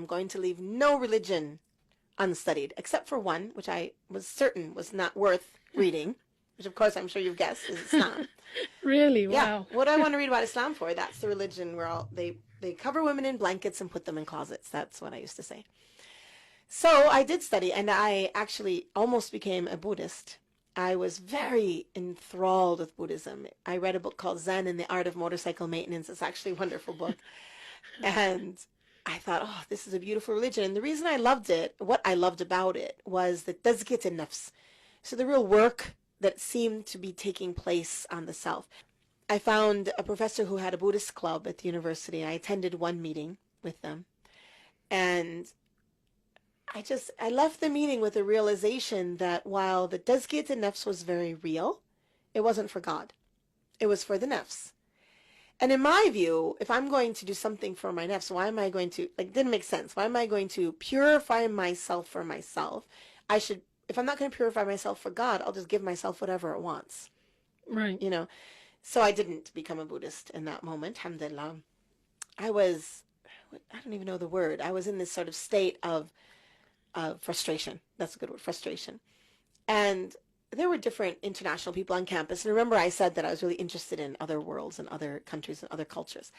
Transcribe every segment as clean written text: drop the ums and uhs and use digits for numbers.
going to leave no religion unstudied, except for one, which I was certain was not worth reading, which of course I'm sure you've guessed is Islam. Really? Yeah, Wow. what do I want to read about Islam for? That's the religion where they cover women in blankets and put them in closets. That's what I used to say. So I did study, and I actually almost became a Buddhist. I was very enthralled with Buddhism. I read a book called Zen and the Art of Motorcycle Maintenance. It's actually a wonderful book. And I thought, oh, this is a beautiful religion. And the reason I loved it, what I loved about it, was the tazkiyat an-nafs. So the real work that seemed to be taking place on the self. I found a professor who had a Buddhist club at the university. I attended one meeting with them. And I left the meeting with a realization that while the tazkiyat an-nafs was very real, it wasn't for God. It was for the nafs. And in my view, if I'm going to do something for my nafs, why am I going to, like, didn't make sense. Why am I going to purify myself for myself? If I'm not going to purify myself for God, I'll just give myself whatever it wants. Right. You know? So I didn't become a Buddhist in that moment, alhamdulillah. I don't even know the word. I was in this sort of state of frustration. That's a good word, frustration. And there were different international people on campus. And remember, I said that I was really interested in other worlds and other countries and other cultures.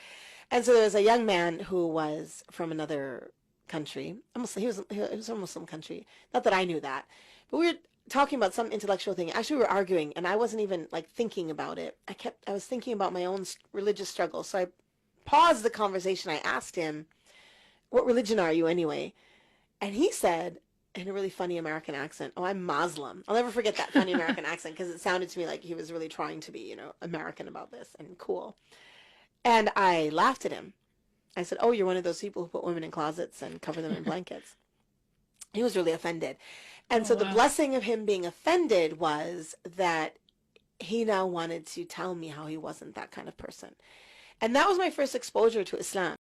And so there was a young man who was from another country. He was from a Muslim country. Not that I knew that. But we were talking about some intellectual thing. Actually, we were arguing, and I wasn't even like thinking about it. I was thinking about my own religious struggle. So I paused the conversation. I asked him, "What religion are you anyway?" And he said, in a really funny American accent, "Oh, I'm Muslim." I'll never forget that funny American accent because it sounded to me like he was really trying to be, American about this and cool. And I laughed at him. I said, "Oh, you're one of those people who put women in closets and cover them in blankets." He was really offended. And Oh, so the wow. blessing of him being offended was that he now wanted to tell me how he wasn't that kind of person. And that was my first exposure to Islam.